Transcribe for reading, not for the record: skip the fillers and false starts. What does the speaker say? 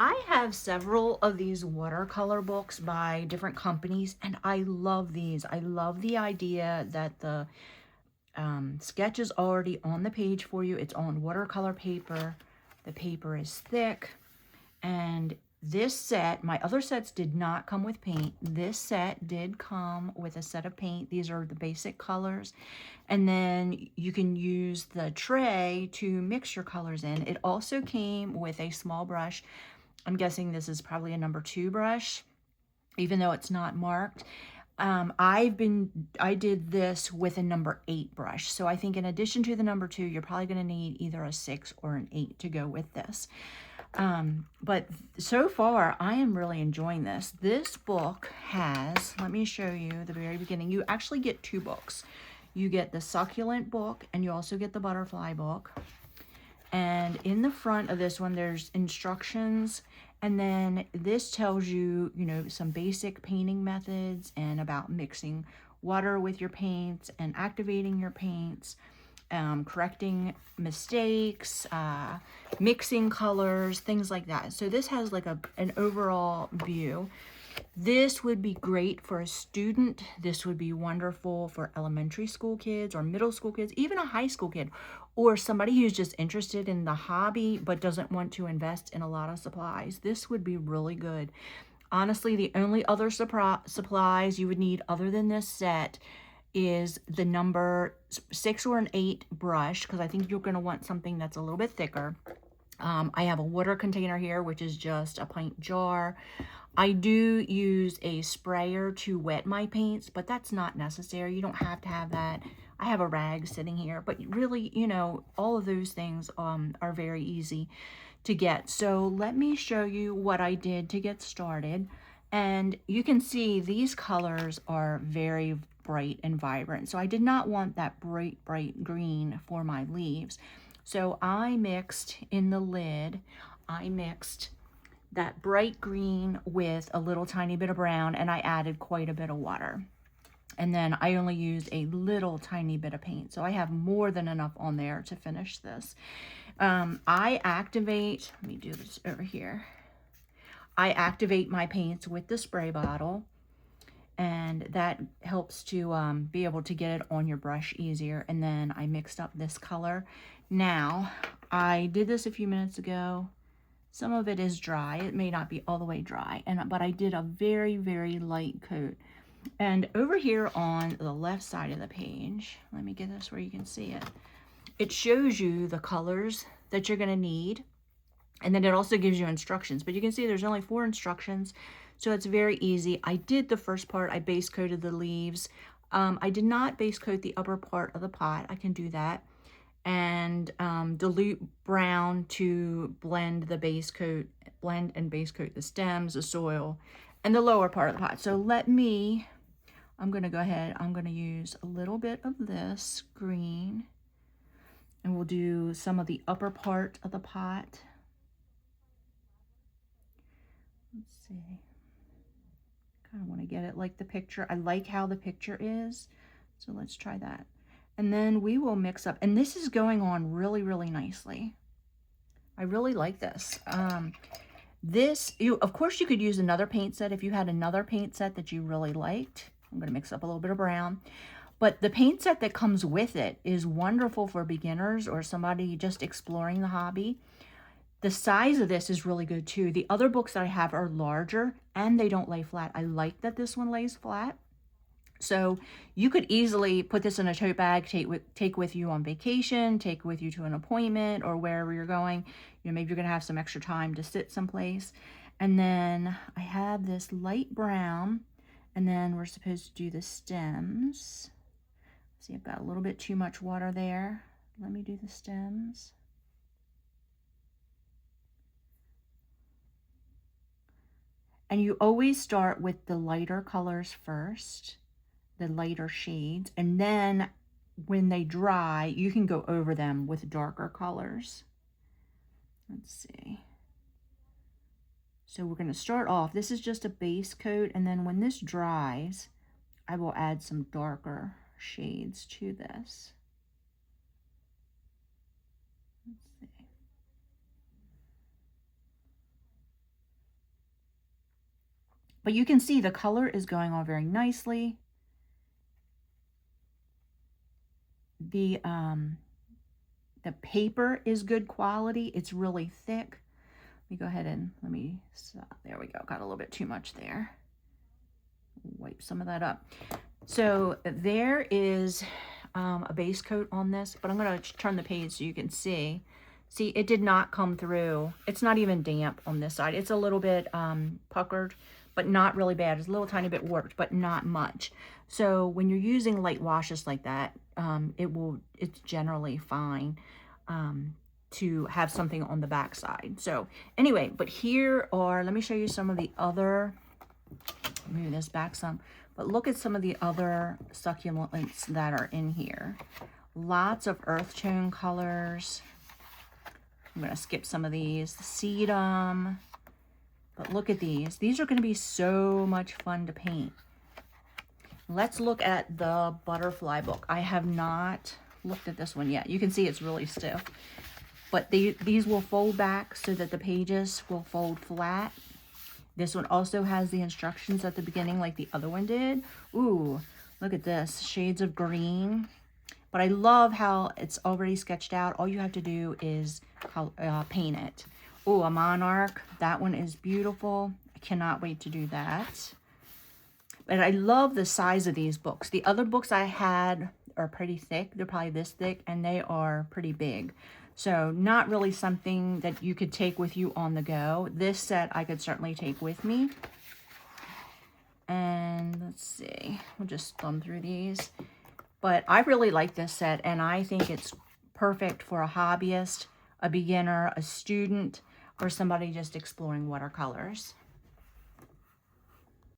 I have several of these watercolor books by different companies, and I love these. I love the idea that the sketch is already on the page for you. It's on watercolor paper. The paper is thick, and this set, my other sets did not come with paint. This set did come with a set of paint. These are the basic colors. And then you can use the tray to mix your colors in. It also came with a small brush. I'm guessing this is probably a number 2 brush, even though it's not marked. I did this with a number 8 brush. So I think in addition to the number 2, you're probably going to need either a 6 or an 8 to go with this. But so far, I am really enjoying this. This book has, let me show you the very beginning. You actually get 2 books. You get the Succulent book, and you also get the Butterfly book. And in the front of this one, there's instructions. And then this tells you, some basic painting methods and about mixing water with your paints and activating your paints, correcting mistakes, mixing colors, things like that. So this has like an overall view. This would be great for a student. This would be wonderful for elementary school kids or middle school kids, even a high school kid, or somebody who's just interested in the hobby but doesn't want to invest in a lot of supplies. This would be really good. Honestly, the only other supplies you would need other than this set is the number 6 or an 8 brush, because I think you're going to want something that's a little bit thicker. I have a water container here, which is just a pint jar. I do use a sprayer to wet my paints, but that's not necessary. You don't have to have that. I have a rag sitting here, but really, all of those things are very easy to get. So let me show you what I did to get started. And you can see these colors are very bright and vibrant. So I did not want that bright green for my leaves. So I mixed in the lid, I mixed that bright green with a little tiny bit of brown, and I added quite a bit of water. And then I only used a little tiny bit of paint. So I have more than enough on there to finish this. I activate, let me do this over here. I activate my paints with the spray bottle, and that helps to be able to get it on your brush easier. And then I mixed up this color. Now, I did this a few minutes ago. Some of it is dry. It may not be all the way dry, but I did a very, very light coat. And over here on the left side of the page, let me get this where you can see it. It shows you the colors that you're going to need. And then it also gives you instructions. But you can see there's only 4 instructions, so it's very easy. I did the first part. I base coated the leaves. I did not base coat the upper part of the pot. I can do that. And dilute brown to blend and base coat the stems, the soil, and the lower part of the pot. So I'm going to go ahead. I'm going to use a little bit of this green, and we'll do some of the upper part of the pot. Let's see. Kind of want to get it like the picture. I like how the picture is. So let's try that. And then we will mix up, and this is going on really, really nicely. I really like this. Of course, you could use another paint set if you had another paint set that you really liked. I'm going to mix up a little bit of brown. But the paint set that comes with it is wonderful for beginners or somebody just exploring the hobby. The size of this is really good too. The other books that I have are larger and they don't lay flat. I like that this one lays flat. So you could easily put this in a tote bag, take with you on vacation, take with you to an appointment or wherever you're going. Maybe you're going to have some extra time to sit someplace. And then I have this light brown, and then we're supposed to do the stems. See, I've got a little bit too much water there. Let me do the stems. And you always start with the lighter colors first, the lighter shades, and then when they dry, you can go over them with darker colors. Let's see. So we're going to start off, this is just a base coat, and then when this dries, I will add some darker shades to this. Let's see. But you can see the color is going on very nicely. The paper is good quality. It's really thick. Let me go ahead and there we go. Got a little bit too much there. Wipe some of that up. So there is a base coat on this, but I'm going to turn the page so you can see. See, it did not come through. It's not even damp on this side. It's a little bit puckered, but not really bad. It's a little tiny bit warped, but not much. So when you're using light washes like that, it's generally fine to have something on the back side. So anyway, but here are, let me show you some of the other, move this back some, but look at some of the other succulents that are in here. Lots of earth tone colors. I'm going to skip some of these. Sedum. But look at these. These are going to be so much fun to paint. Let's look at the butterfly book. I have not looked at this one yet. You can see it's really stiff. But these will fold back so that the pages will fold flat. This one also has the instructions at the beginning like the other one did. Ooh, look at this. Shades of green. But I love how it's already sketched out. All you have to do is paint it. Oh, a monarch. That one is beautiful. I cannot wait to do that. But I love the size of these books. The other books I had are pretty thick. They're probably this thick, and they are pretty big. So not really something that you could take with you on the go. This set I could certainly take with me. And let's see. We'll just thumb through these. But I really like this set, and I think it's perfect for a hobbyist, a beginner, a student, or somebody just exploring watercolors.